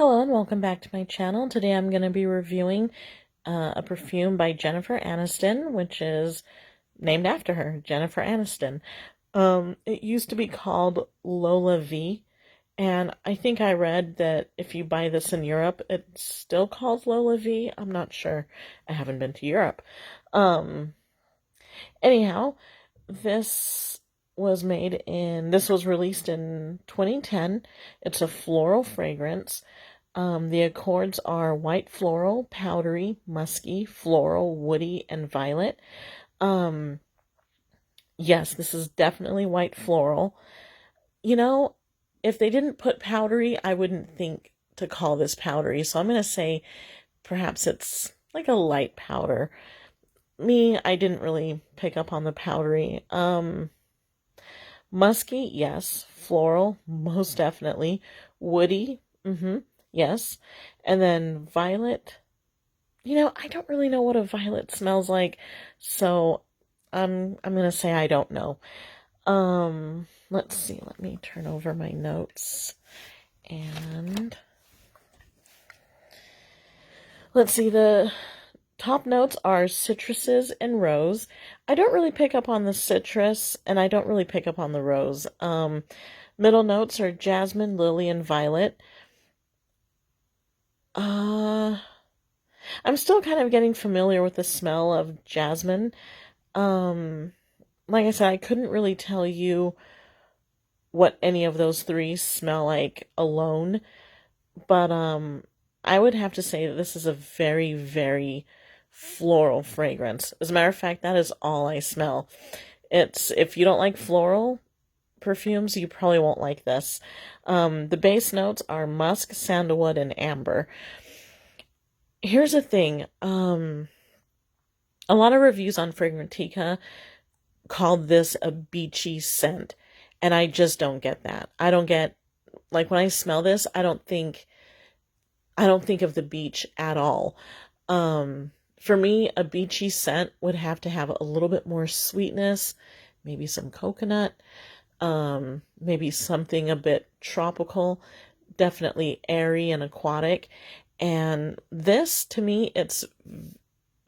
Hello and welcome back to my channel. Today I'm going to be reviewing a perfume by Jennifer Aniston, which is named after her, Jennifer Aniston. It used to be called Lolavie, and I think I read that if you buy this in Europe, it's still called Lolavie. I'm not sure. I haven't been to Europe. Um, Anyhow, this was released in 2010. It's a floral fragrance. The accords are white floral, powdery, musky, floral, woody, and violet. Um, yes, this is definitely white floral. You know, if they didn't put powdery, I wouldn't think to call this powdery. So I'm going to say perhaps it's like a light powder. I didn't really pick up on the powdery. Musky, yes. Floral, most definitely. Woody, yes. And then violet. I don't really know what a violet smells like, so I'm gonna say I don't know. Let's see. Let me turn over my notes. And let's see, the top notes are citruses and rose. I don't really pick up on the citrus, and I don't really pick up on the rose. Middle notes are jasmine, lily, and violet. I'm still kind of getting familiar with the smell of jasmine. Um, like I said, I couldn't really tell you what any of those three smell like alone, but I would have to say that this is a very, very floral fragrance. As a matter of fact, that is all I smell. If you don't like floral perfumes, you probably won't like this. The base notes are musk, sandalwood, and amber. Here's the thing. A lot of reviews on Fragrantica called this a beachy scent, and I just don't get that. I don't get, like, when I smell this, I don't think of the beach at all. For me, a beachy scent would have to have a little bit more sweetness, maybe some coconut, maybe something a bit tropical, definitely airy and aquatic. And this, to me, it's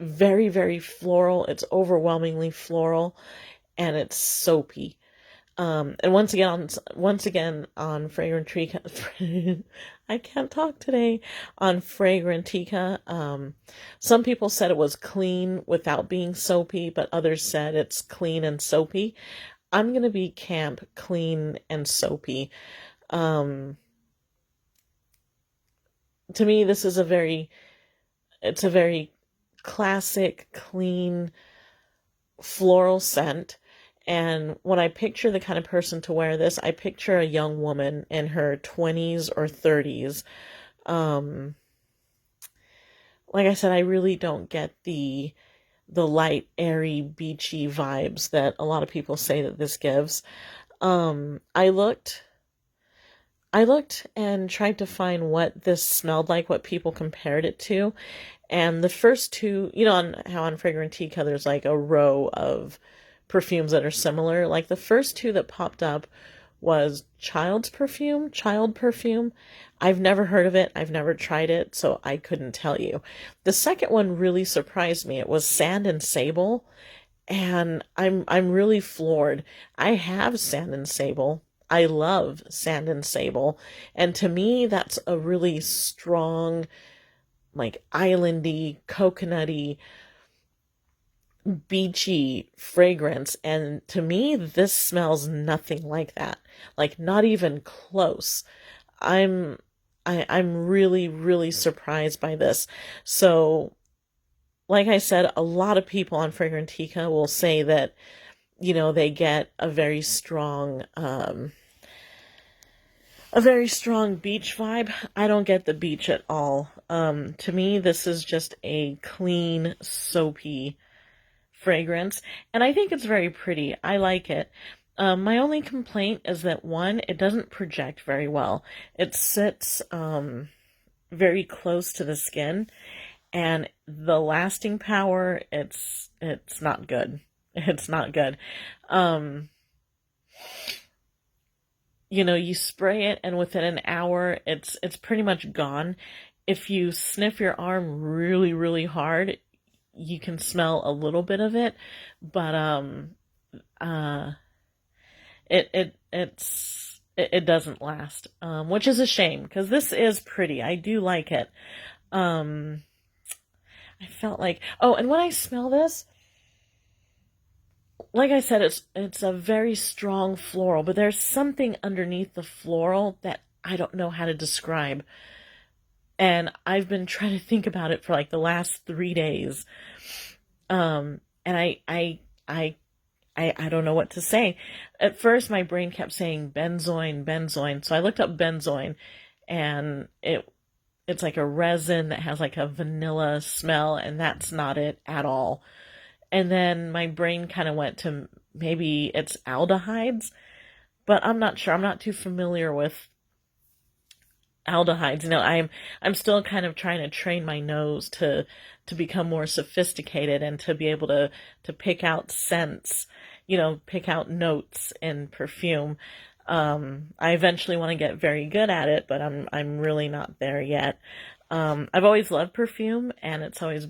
very, very floral. It's overwhelmingly floral, and it's soapy. And once again on Fragrantica, I can't talk today. On Fragrantica, some people said it was clean without being soapy, but others said it's clean and soapy. I'm gonna be camp clean and soapy. Um, to me, it's a very classic, clean, floral scent. And when I picture the kind of person to wear this, I picture a young woman in her 20s or 30s. Um, like I said, I really don't get the light, airy, beachy vibes that a lot of people say that this gives. I looked and tried to find what this smelled like, what people compared it to. And the first two, on how on Fragrantica there's like a row of perfumes that are similar. Like the first two that popped up was child perfume. I've never heard of it. I've never tried it, so I couldn't tell you. The second one really surprised me. It was Sand and Sable, and I'm really floored. I have Sand and Sable. I love Sand and Sable, and to me that's a really strong, like, islandy, coconutty, beachy fragrance, and to me this smells nothing like that. Like, not even close. I'm I'm really, really surprised by this. So, like I said, a lot of people on Fragrantica will say that, they get a very strong beach vibe. I don't get the beach at all. To me, this is just a clean, soapy fragrance, and I think it's very pretty. I like it. My only complaint is that, one, it doesn't project very well. It sits very close to the skin, and the lasting power, it's not good. It's not good. Um, you spray it and within an hour it's pretty much gone. If you sniff your arm really, really hard, you can smell a little bit of it, but uh it doesn't last, which is a shame because this is pretty. I do like it. Um, I felt like, oh, and when I smell this, like I said, it's a very strong floral, but there's something underneath the floral that I don't know how to describe. And I've been trying to think about it for like the last 3 days. And I don't know what to say. At first, my brain kept saying benzoin, benzoin. So I looked up benzoin, and it's like a resin that has like a vanilla smell, and that's not it at all. And then my brain kind of went to maybe it's aldehydes, but I'm not sure. I'm not too familiar with aldehydes. I'm still kind of trying to train my nose to become more sophisticated and to be able to pick out scents, pick out notes in perfume. I eventually want to get very good at it, but I'm really not there yet. I've always loved perfume, and it's always,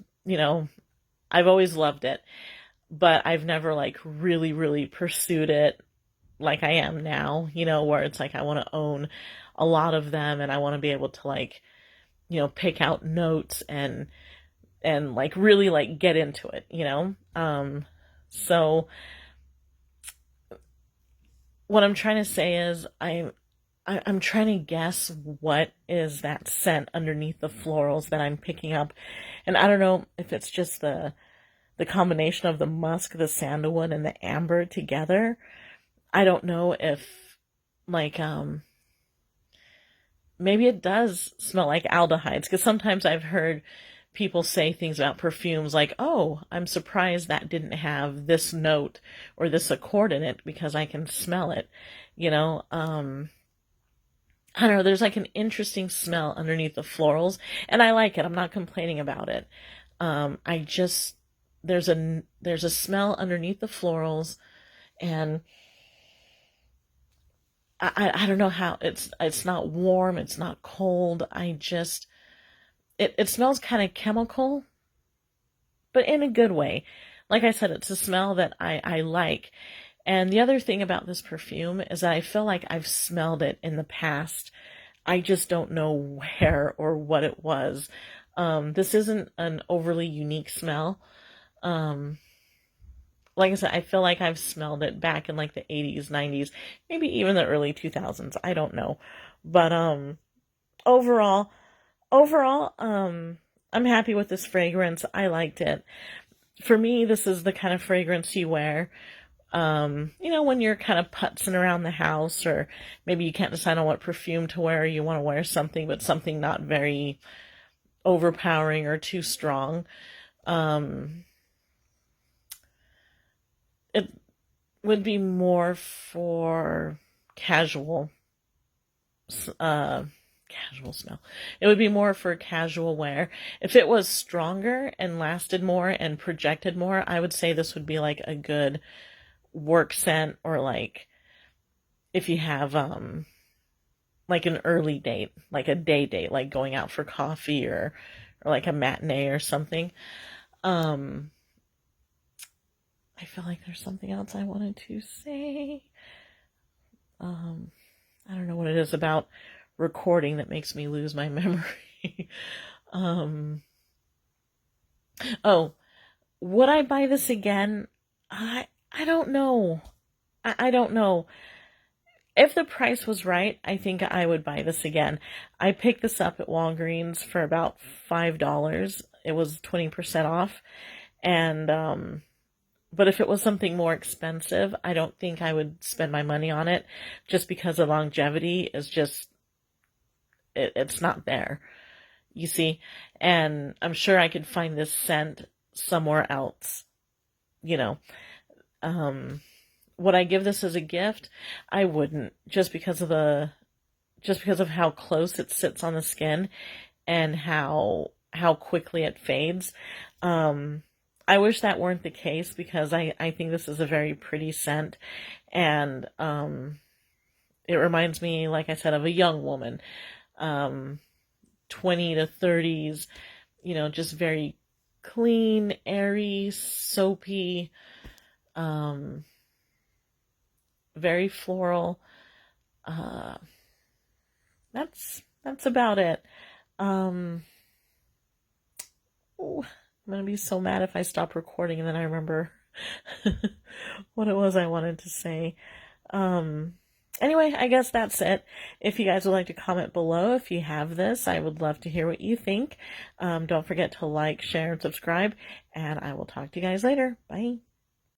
I've always loved it, but I've never like really, really pursued it like I am now, where it's like I want to own a lot of them and I want to be able to like, pick out notes and like really like get into it. So what I'm trying to say is I'm trying to guess what is that scent underneath the florals that I'm picking up. And I don't know if it's just the combination of the musk, the sandalwood, and the amber together. I don't know if like maybe it does smell like aldehydes, because sometimes I've heard people say things about perfumes like, "Oh, I'm surprised that didn't have this note or this accord in it because I can smell it." You know, I don't know, there's like an interesting smell underneath the florals, and I like it. I'm not complaining about it. I just there's a smell underneath the florals, and I don't know how it's not warm, it's not cold. It smells kind of chemical, but in a good way. Like I said, it's a smell that I like. And the other thing about this perfume is that I feel like I've smelled it in the past. I just don't know where or what it was. This isn't an overly unique smell. Um, like I said, I feel like I've smelled it back in like the 80s, 90s, maybe even the early 2000s. I don't know. But overall, overall, I'm happy with this fragrance. I liked it. For me, this is the kind of fragrance you wear when you're kind of putzing around the house, or maybe you can't decide on what perfume to wear, you want to wear something, but something not very overpowering or too strong. Um, it would be more for casual, uh, casual smell. It would be more for casual wear. If it was stronger and lasted more and projected more, I would say this would be like a good work scent, or like if you have like an early date, like a day date, like going out for coffee, or like a matinee or something. Um I feel like there's something else I wanted to say. Um I don't know what it is about recording that makes me lose my memory. um oh, would I buy this again? I don't know. I don't know. If the price was right, I think I would buy this again. I picked this up at Walgreens for about $5. It was 20% off. And but if it was something more expensive, I don't think I would spend my money on it, just because the longevity is just it's not there. You see? And I'm sure I could find this scent somewhere else, you know. Um would I give this as a gift? I wouldn't, just because of how close it sits on the skin, and how quickly it fades. Um, I wish that weren't the case, because I think this is a very pretty scent, and it reminds me, like I said, of a young woman, 20 to 30s, just very clean, airy, soapy, um, very floral. Uh, that's about it. Um, ooh, I'm gonna be so mad if I stop recording and then I remember what it was I wanted to say. Um, anyway, I guess that's it. If you guys would like to comment below if you have this, I would love to hear what you think. Don't forget to like, share, and subscribe, and I will talk to you guys later. Bye.